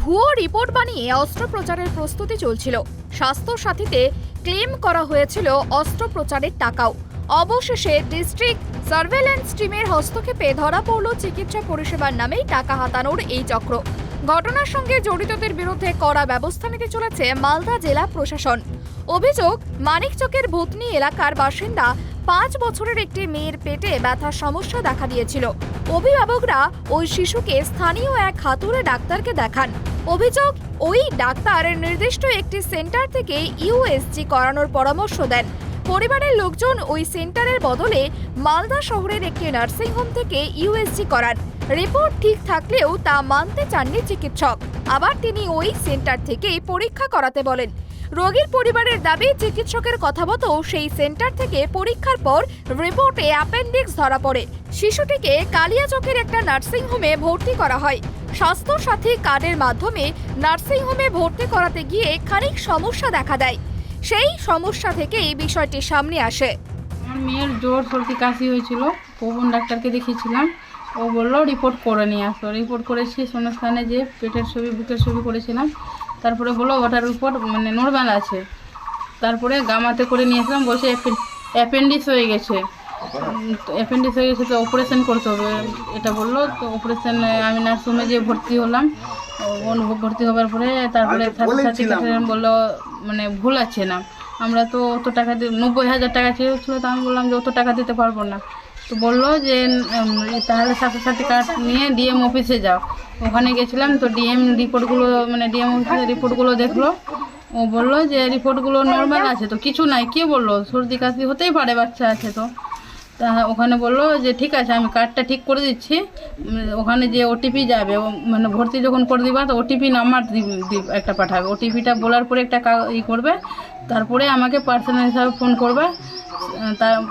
ভুয়ো রিপোর্ট বানিয়ে অস্ত্রোপচারের প্রস্তুতি চলছিল। স্বাস্থ্য সাথীতে ক্লেম করা হয়েছিল অস্ত্রোপচারের টাকাও। অবশেষে ডিস্ট্রিক্ট সার্ভেলেন্স টিমের হস্তক্ষেপে ধরা পড়ল চিকিৎসা পরিষেবার নামেই টাকা হাতানোর এই চক্র। ঘটনার সঙ্গে জড়িতদের বিরুদ্ধে কড়া ব্যবস্থা নিতে চলেছে মালদা জেলা প্রশাসন। অভিযোগ, মানিকচকের ভূতনি এলাকার বাসিন্দা 5 বছরের একটি মেয়ের পেটে ব্যথার সমস্যা দেখা দিয়েছিল। অভিভাবকরা ওই শিশুকে স্থানীয় এক হাতুড়ে ডাক্তারকে দেখান। অভিযোগ, ওই ডাক্তার নির্দিষ্ট একটি সেন্টার থেকে ইউএসজি করানোর পরামর্শ দেন। পরিবারের লোকজন ওই সেন্টারের বদলে মালদা শহরের একটি নার্সিংহোম থেকে ইউএসজি করান। রিপোর্ট ঠিক থাকলেও তা মানতে চাননি চিকিৎসক। আবার তিনি ওই সেন্টার থেকেই পরীক্ষা করাতে বলেন। রোগীর পরিবারের দাবি, চিকিৎসকের কথা মতো সেই সেন্টার থেকে পরীক্ষার পর রিপোর্টে অ্যাপেন্ডিক্স ধরা পড়ে। শিশুটিকে কালিয়াচকের একটা নার্সিংহোমে ভর্তি করা হয়। স্বাস্থ্য সাথী কার্ডের মাধ্যমে নার্সিংহোমে ভর্তি করাতে গিয়ে খানিক সমস্যা দেখা দেয়। সেই সমস্যা থেকে এই বিষয়টি সামনে আসে। আমার মেয়ের জ্বর সর্দি কাশি হয়েছিল, পবন ডাক্তারকে দেখিয়েছিলাম। ও বললো রিপোর্ট করে নিয়ে আসো। রিপোর্ট করেছি, শূন্যস্থানে যে পেটের ছবি বুকের ছবি করেছিলাম। তারপরে বললো ওটার রিপোর্ট নর্মাল আছে। তারপরে গামাতে করে নিয়েছিলাম, বসে অ্যাপেন্ডিক্স হয়ে গেছে। অ্যাপেন্ডিক্স হয়ে গেছে তো অপারেশন করতে হবে এটা বললো। তো অপারেশন আমি নার্সিংহোমে যেয়ে ভর্তি হলাম। ভর্তি হওয়ার পরে তারপরে বললো ভুল আছে না, আমরা তো অত টাকা 90,000 টাকা চেয়েছিল। তো আমি বললাম যে অত টাকা দিতে পারবো না। তো বললো যে তাহলে স্বাস্থ্যসাথী কার্ড নিয়ে ডিএম অফিসে যাও। ওখানে গেছিলাম, তো ডিএম অফিসের রিপোর্টগুলো দেখলো। ও বললো যে রিপোর্টগুলো নর্মাল আছে, তো কিছু নাই। কে বললো? সর্দি কাশি হতেই পারে, বাচ্চা আছে। তো তা ওখানে বললো যে ঠিক আছে, আমি কার্ডটা ঠিক করে দিচ্ছি। ওখানে যে ওটিপি যাবে, ভর্তি যখন করে দিবা তো ওটিপি নাম্বার একটা পাঠাবে। ওটিপিটা বলার পরে একটা করবে, তারপরে আমাকে পার্সোনাল হিসাবে ফোন করবে।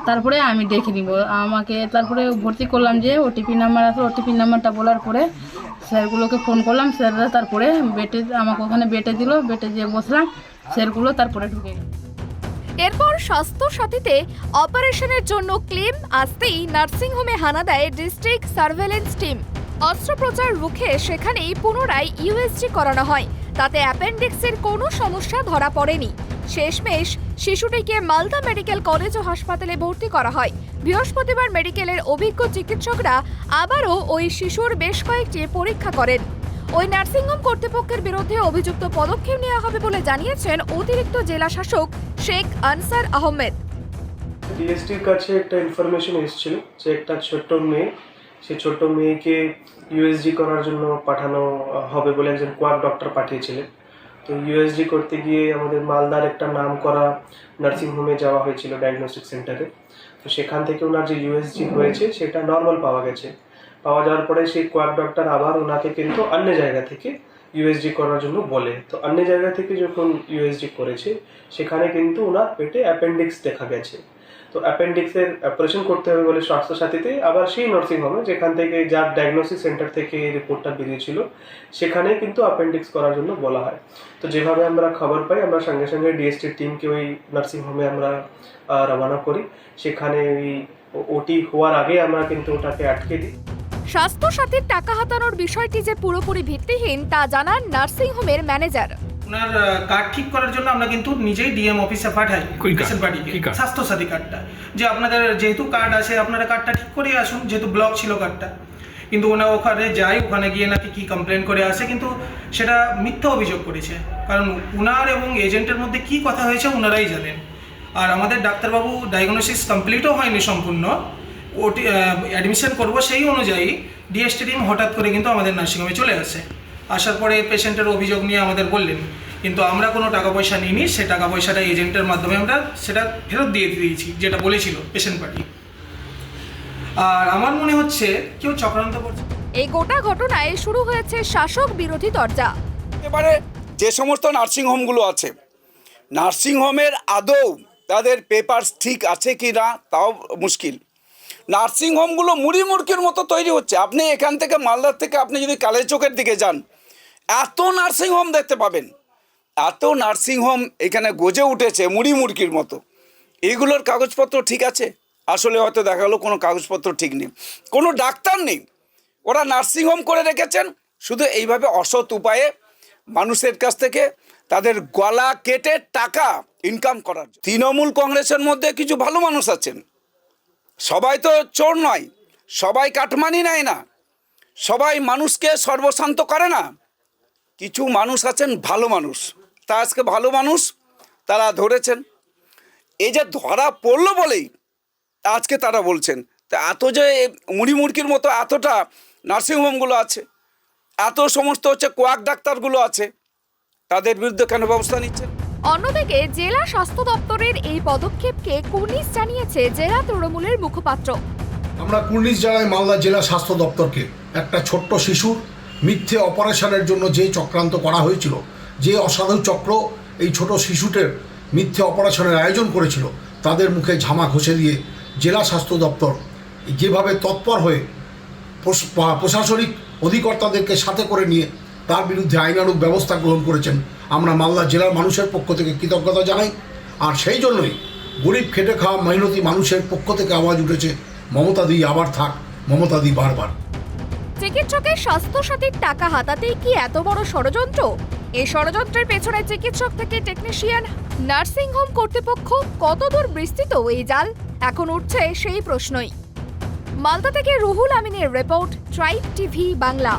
তারপরে আমি দেখে নিব আমাকে। তারপরে ভর্তি করলাম, যে ওটিপি নাম্বার আছে। ওটিপি নাম্বারটা বলার পরে স্যারগুলোকে ফোন করলাম। স্যাররা তারপরে বেটে আমাকে ওখানে বেটে দিল। বেটে যেয়ে বসলাম, স্যারগুলো তারপরে ঢুকে গেল। এরপর স্বাস্থ্য সাথীতে অপারেশনের জন্য ক্লেম আসতেই নার্সিংহোমে হানা দেয় ডিস্ট্রিক্ট সার্ভেলেন্স টিম। অস্ত্রোপচার রুখে সেখানেই পুনরায় ইউএসজি করানো হয়। তাতে অ্যাপেন্ডিক্সের কোনো সমস্যা ধরা পড়েনি। শেষমেশ শিশুটিকে মালদা মেডিকেল কলেজ ও হাসপাতালে ভর্তি করা হয়। বৃহস্পতিবার মেডিকেলের অভিজ্ঞ চিকিৎসকরা আবারও ওই শিশুর বেশ কয়েকটি পরীক্ষা করেন। ওই নার্সিংহোম কর্তৃপক্ষের বিরুদ্ধে অভিযুক্ত পদক্ষেপ নেওয়া হবে বলে জানিয়েছেন অতিরিক্ত জেলা শাসক শেখ আনসার আহমেদ। ডিএসটির কাছে একটা ইনফরমেশন এসেছিল যে একটা ছোট্ট মেয়ে, সেই ছোট্ট মেয়েকে ইউএসজি করার জন্য পাঠানো হবে বলে একজন কোয়াক ডক্টর পাঠিয়েছিলেন। তো ইউএসজি করতে গিয়ে আমাদের মালদার একটা নাম করা নার্সিংহোমে যাওয়া হয়েছিল, ডায়াগনস্টিক সেন্টারে। তো সেখান থেকে ওনার যে ইউএসজি হয়েছে সেটা নর্মাল পাওয়া গেছে। পাওয়া যাওয়ার পরে সেই কোয়াক ডক্টর আবার ওনাকে কিন্তু অন্য জায়গা থেকে ইউএসজি করার জন্য বলে। তো অন্য জায়গা থেকে যখন ইউএসজি করেছে সেখানে কিন্তু ওনার পেটে অ্যাপেন্ডিক্স দেখা গেছে। তো অ্যাপেন্ডিক্সের অপারেশন করতে হবে বলে স্বাস্থ্য সাথীতে আবার সেই নার্সিংহোমে যেখান থেকে যার ডায়াগনোসিস সেন্টার থেকে রিপোর্টটা বেরিয়েছিল সেখানে কিন্তু অ্যাপেন্ডিক্স করার জন্য বলা হয়। তো যেভাবে আমরা খবর পাই, আমরা সঙ্গে সঙ্গে ডিএসটির টিমকে ওই নার্সিংহোমে আমরা রওনা করি। সেখানে ওই ওটি হওয়ার আগে আমরা কিন্তু ওটাকে আটকে দিই। স্বাস্থ্য সাথীর টাকা হাতানোর বিষয়টি যে পুরোপুরি ভিত্তিহীন তা জানান নার্সিংহোমের ম্যানেজার। ওনার কার্ড ঠিক করার জন্য আমরা কিন্তু নিজেই ডিএম অফিসে পাঠাই পেশেন্ট পার্টিকে স্বাস্থ্য সাথী কার্ডটা, যে আপনাদের যেহেতু কার্ড আছে আপনারা কার্ডটা ঠিক করে আসুন, যেহেতু ব্লক ছিল কার্ডটা। কিন্তু ওনা ওখানে যায়, ওখানে গিয়ে নাকি কি কমপ্লেন করে আসে, কিন্তু সেটা মিথ্যা অভিযোগ করেছে। কারণ ওনার এবং এজেন্টের মধ্যে কি কথা হয়েছে ওনারাই জানেন। আর আমাদের ডাক্তারবাবু ডায়াগনোসিস কমপ্লিটও হয়নি সম্পূর্ণ, ওটি অ্যাডমিশন করবো সেই অনুযায়ী ডিএসটি টিম হঠাৎ করে কিন্তু আমাদের নার্সিংহোমে চলে আসে। আসার পরে পেশেন্টের অভিযোগ নিয়ে আমাদের বললেন, কিন্তু আমরা কোনো টাকা পয়সা নিইনি। সে টাকা পয়সাটা এজেন্টের মাধ্যমে আমরা সেটা ফেরত দিয়ে দিয়েছি, যেটা বলেছিল পেশেন্ট পার্টি। আর আমার মনে হচ্ছে কেউ চক্রান্ত করছে। এই গোটা ঘটনায় শুরু হয়েছে শাসক বিরোধী তরজা। এবারে যে সমস্ত নার্সিংহোমগুলো আছে, নার্সিংহোমের আদৌ তাদের পেপারস ঠিক আছে কি না তাও মুশকিল। নার্সিংহোমগুলো মুড়ি মুড়কির মতো তৈরি হচ্ছে। আপনি এখান থেকে মালদার থেকে আপনি যদি কালিয়াচকের দিকে যান, এত নার্সিংহোম দেখতে পাবেন। এত নার্সিংহোম এখানে গজে উঠেছে মুড়ি মুড়কির মতো। এগুলোর কাগজপত্র ঠিক আছে? আসলে হয়তো দেখা গেলো কোনো কাগজপত্র ঠিক নেই, কোনো ডাক্তার নেই। ওরা নার্সিংহোম করে রেখেছেন শুধু এইভাবে অসৎ উপায়ে মানুষের কাছ থেকে তাদের গলা কেটে টাকা ইনকাম করার জন্য। তৃণমূল কংগ্রেসের মধ্যে কিছু ভালো মানুষ আছেন, সবাই তো চোর নয়, সবাই কাটমানি নেয় না, সবাই মানুষকে সর্বশান্ত করে না। কিছু মানুষ আছেন ভালো মানুষ, তা আজকে ভালো মানুষ তারা ধরেছেন। এই যে ধরা পড়লো বলেই আজকে তারা বলছেন। তা এত যে মুড়ি মুড়কির মতো এতটা নার্সিংহোমগুলো আছে, এত সমস্ত হচ্ছে কোয়াক ডাক্তারগুলো আছে, তাদের বিরুদ্ধে কেন ব্যবস্থা নিচ্ছেন? অন্যদিকে জেলা স্বাস্থ্য দপ্তরের এই পদক্ষেপকে কুর্নিশ জানিয়েছে জেলা তৃণমূলের মুখপাত্র। আমরা কুর্নিশ জানাই মালদা জেলা স্বাস্থ্য দপ্তরকে। একটা ছোট্ট শিশুর মিথ্যে অপারেশনের জন্য যে চক্রান্ত করা হয়েছিল, যে অসাধু চক্র এই ছোট শিশুটির মিথ্যে অপারেশনের আয়োজন করেছিল, তাদের মুখে ঝামা ঘষে দিয়ে জেলা স্বাস্থ্য দপ্তর যেভাবে তৎপর হয়ে প্রশাসনিক অধিকর্তাদেরকে সাথে করে নিয়ে তার বিরুদ্ধে আইনানুগ ব্যবস্থা গ্রহণ করেছেন, আমরা মালদা জেলার মানুষের পক্ষ থেকে কৃতজ্ঞতা জানাই। আর সেই জন্যই গরিব খেটে খাওয়া মেহনতি মানুষের পক্ষ থেকে আওয়াজ উঠেছে, মমতা দি আবার থাক, মমতা দি বারবার। চিকিৎসকের স্বাস্থ্যসাথীর টাকা হাতাতেই কি এত বড় ষড়যন্ত্র? এই ষড়যন্ত্রের পেছনে চিকিৎসক থেকে টেকনিশিয়ান, নার্সিংহোম কর্তৃপক্ষ কতদূর বিস্তৃত এই জাল, এখন উঠছে সেই প্রশ্নই। মালদা থেকে রুহুল আমিনের রিপোর্ট, ট্রাইব টিভি বাংলা।